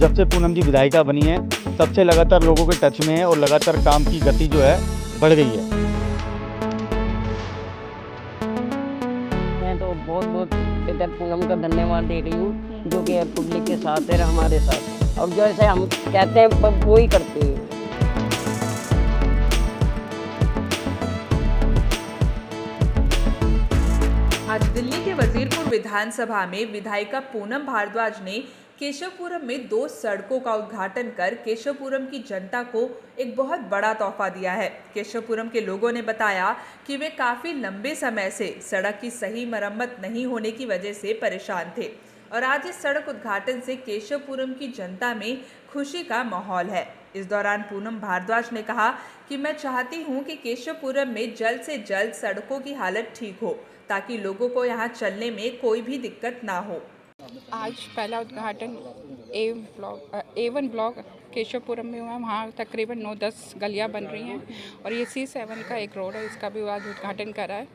जब से पूनम जी विधायिका बनी है तब से लगातार लोगों के टच में है और लगातार काम की गति जो है बढ़ गई है। मैं तो बहुत बहुत बेटा पूनम का धन्यवाद दे रही हूँ, जो कि पब्लिक के साथ है, हमारे साथ है। और जैसे हम कहते हैं वो ही करती है। आज दिल्ली के वजीरपुर विधानसभा में विधायिका पूनम भारद्वाज ने केशवपुरम में 2 सड़कों का उद्घाटन कर केशवपुरम की जनता को एक बहुत बड़ा तोहफा दिया है। केशवपुरम के लोगों ने बताया कि वे काफी लंबे समय से सड़क की सही मरम्मत नहीं होने की वजह से परेशान थे और आज इस सड़क उद्घाटन से केशवपुरम की जनता में खुशी का माहौल है। इस दौरान पूनम भारद्वाज ने कहा कि मैं चाहती हूं कि केशवपुरम में जल्द से जल्द सड़कों की हालत ठीक हो ताकि लोगों को यहां चलने में कोई भी दिक्कत ना हो। आज पहला उद्घाटन A1 ब्लॉक केशवपुरम में हुआ। वहाँ तकरीबन 9-10 गलियाँ बन रही हैं और ये C7 का एक रोड है, इसका भी आज उद्घाटन करा है।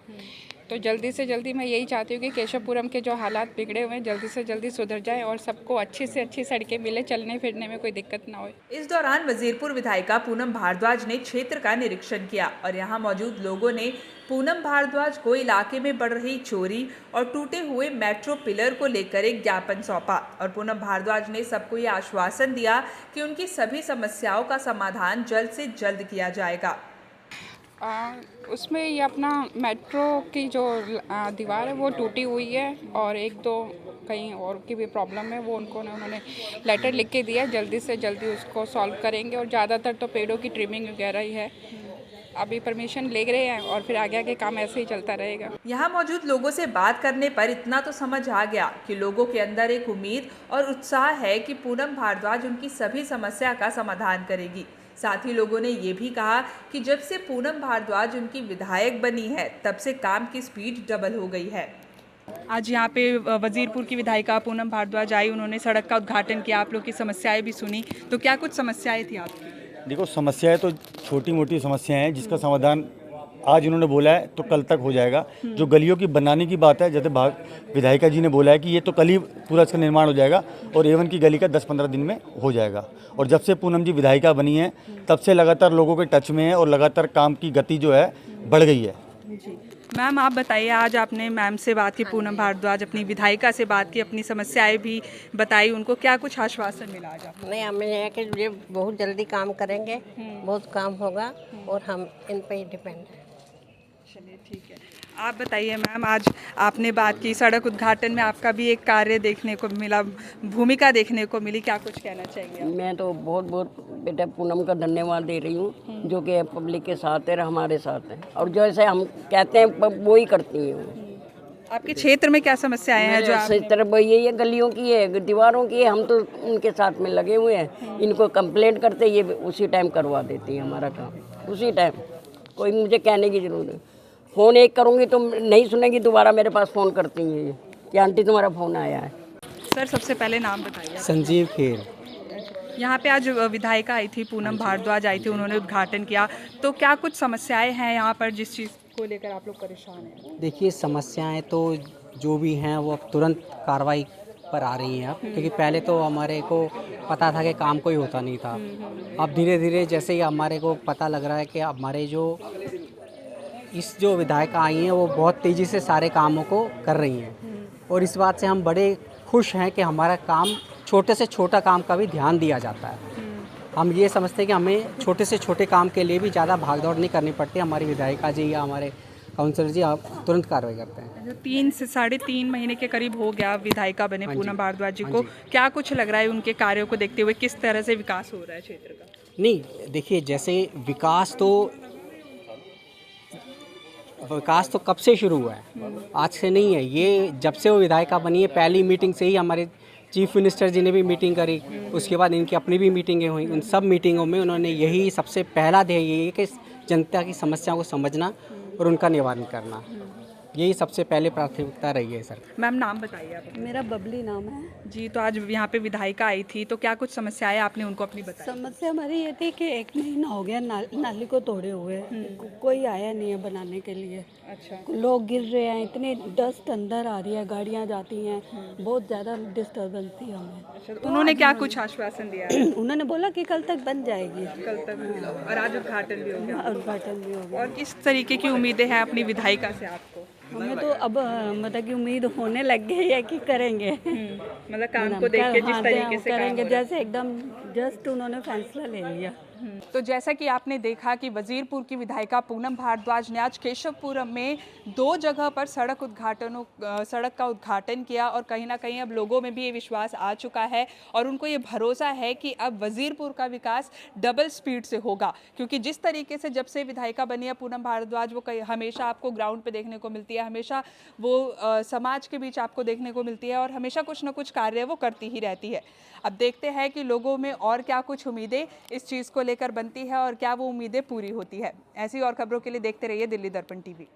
तो जल्दी से जल्दी मैं यही चाहती हूँ कि केशवपुरम के जो हालात बिगड़े हुए हैं जल्दी से जल्दी सुधर जाए और सबको अच्छी से अच्छी सड़कें मिले, चलने फिरने में कोई दिक्कत ना हो। इस दौरान वजीरपुर विधायिका पूनम भारद्वाज ने क्षेत्र का निरीक्षण किया और यहां मौजूद लोगों ने पूनम भारद्वाज को इलाके में बढ़ रही चोरी और टूटे हुए मेट्रो पिलर को लेकर एक ज्ञापन सौंपा और पूनम भारद्वाज ने सबको ये आश्वासन दिया कि उनकी सभी समस्याओं का समाधान जल्द से जल्द किया जाएगा। उसमें ये अपना मेट्रो की जो दीवार है वो टूटी हुई है और 1-2 कहीं और की भी प्रॉब्लम है, वो उन्होंने लेटर लिख के दिया, जल्दी से जल्दी उसको सॉल्व करेंगे। और ज़्यादातर तो पेड़ों की ट्रिमिंग वगैरह ही है, अभी परमिशन ले रहे हैं और फिर आगे आगे काम ऐसे ही चलता रहेगा। यहाँ मौजूद लोगों से बात करने पर इतना तो समझ आ गया कि लोगों के अंदर एक उम्मीद और उत्साह है कि पूनम भारद्वाज उनकी सभी समस्या का समाधान करेगी। साथ ही लोगों ने ये भी कहा कि जब से पूनम भारद्वाज उनकी विधायक बनी है तब से काम की स्पीड डबल हो गई है। आज यहाँ पे वजीरपुर की विधायिका पूनम भारद्वाज आई, उन्होंने सड़क का उद्घाटन किया, आप लोग की समस्याएं भी सुनी। तो क्या कुछ समस्याएं थी आपकी? देखो, समस्याएं तो छोटी मोटी समस्याएं हैं जिसका समाधान आज उन्होंने बोला है तो कल तक हो जाएगा। जो गलियों की बनाने की बात है, जैसे विधायिका जी ने बोला है कि ये तो कल ही पूरा इसका निर्माण हो जाएगा और A1 की गली का 10-15 दिन में हो जाएगा। और जब से पूनम जी विधायिका बनी है तब से लगातार लोगों के टच में है और लगातार काम की गति जो है बढ़ गई है। जी मैम, आप बताइए, आज आपने मैम से बात की, पूनम भारद्वाज अपनी विधायिका से बात की, अपनी समस्याएं भी बताई, उनको क्या कुछ आश्वासन मिला आज आपको? नहीं, हमें है कि ये बहुत जल्दी काम करेंगे, बहुत काम होगा और हम इन पे ही डिपेंड हैं। चलिए ठीक है। आप बताइए मैम, आज आपने बात की, सड़क उद्घाटन में आपका भी एक कार्य देखने को मिला, भूमिका देखने को मिली, क्या कुछ कहना चाहेंगे आप? मैं तो बहुत बहुत बेटा पूनम का धन्यवाद दे रही हूँ, जो कि पब्लिक के साथ है, हमारे साथ है। और जैसे हम कहते हैं वो ही करती हैं। आपके क्षेत्र में क्या समस्याएं हैं जो आप? तरफ ये गलियों की है, दीवारों की है, हम तो उनके साथ में लगे हुए हैं। इनको कंप्लेंट करते ये उसी टाइम करवा देती है हमारा काम, उसी टाइम। कोई मुझे कहने की जरूरत नहीं। फ़ोन एक करूँगी तो नहीं सुनेगी, दोबारा मेरे पास फ़ोन करती हैं कि आंटी तुम्हारा फ़ोन आया है। सर, सबसे पहले नाम बताइए। संजीव खेर। यहाँ पे आज विधायिका आई थी, पूनम भारद्वाज आई थी, उन्होंने उद्घाटन किया। तो क्या कुछ समस्याएं हैं यहाँ पर जिस चीज़ को लेकर आप लोग परेशान हैं? देखिए, समस्याएं तो जो भी हैं वो अब तुरंत कार्रवाई पर आ रही हैं अब, क्योंकि पहले तो हमारे को पता था कि काम कोई होता नहीं था। अब धीरे धीरे जैसे ही हमारे को पता लग रहा है कि हमारे जो विधायिका आई हैं वो बहुत तेज़ी से सारे कामों को कर रही हैं और इस बात से हम बड़े खुश हैं कि हमारा काम, छोटे से छोटा काम का भी ध्यान दिया जाता है। हम ये समझते हैं कि हमें छोटे से छोटे काम के लिए भी ज़्यादा भागदौड़ नहीं करनी पड़ती। हमारी विधायिका जी या हमारे काउंसलर जी आप तुरंत कार्रवाई करते हैं। 3 से 3.5 महीने के करीब हो गया विधायिका बने पूनम भारद्वाज जी को, क्या कुछ लग रहा है उनके कार्यों को देखते हुए, किस तरह से विकास हो रहा है क्षेत्र का? नहीं, देखिए, जैसे विकास तो कब से शुरू हुआ है, आज से नहीं है। ये जब से वो विधायिका बनी है, पहली मीटिंग से ही हमारे चीफ मिनिस्टर जी ने भी मीटिंग करी, उसके बाद इनकी अपनी भी मीटिंगें हुई। उन सब मीटिंगों में उन्होंने यही सबसे पहला ध्येय ये है कि जनता की समस्याओं को समझना और उनका निवारण करना। यही सबसे पहले प्राथमिकता रही है सर। मैम नाम बताइए आप। मेरा बबली नाम है। जी, तो आज यहाँ पे विधायिका आई थी, तो क्या कुछ समस्याएं आपने उनको अपनी बताई? समस्या हमारी ये थी कि 1 महीना हो गया नाली को तोड़े हुए, कोई आया नहीं है बनाने के लिए। अच्छा। लोग गिर रहे हैं, इतनी डस्ट अंदर आ रही है, गाड़ियाँ जाती हैं, बहुत ज़्यादा डिस्टर्बेंस थी हमें। अच्छा, तो उन्होंने क्या कुछ आश्वासन दिया है? उन्होंने बोला कि कल तक बन जाएगी। कल तक, और आज उद्घाटन भी हो गया। उद्घाटन भी हो गया। और किस तरीके की उम्मीदें हैं अपनी विधायिका से आपको? हमें तो अब मतलब कि उम्मीद होने लग गई है कि करेंगे। मतलब काम को देख के जिस तरीके से करेंगे, जैसे एकदम जस्ट उन्होंने फैसला ले लिया। तो जैसा कि आपने देखा कि वजीरपुर की विधायिका पूनम भारद्वाज ने आज केशवपुरम में 2 जगह पर सड़क का उद्घाटन किया और कहीं ना कहीं अब लोगों में भी ये विश्वास आ चुका है और उनको ये भरोसा है कि अब वजीरपुर का विकास डबल स्पीड से होगा, क्योंकि जिस तरीके से जब से विधायिका बनी है पूनम भारद्वाज, वो हमेशा आपको ग्राउंड पे देखने को मिलती है, हमेशा वो समाज के बीच आपको देखने को मिलती है और हमेशा कुछ ना कुछ कार्य वो करती ही रहती है। अब देखते हैं कि लोगों में और क्या कुछ उम्मीदें इस चीज़ को लेकर बनती है और क्या वो उम्मीदें पूरी होती है। ऐसी और खबरों के लिए देखते रहिए दिल्ली दर्पण टीवी।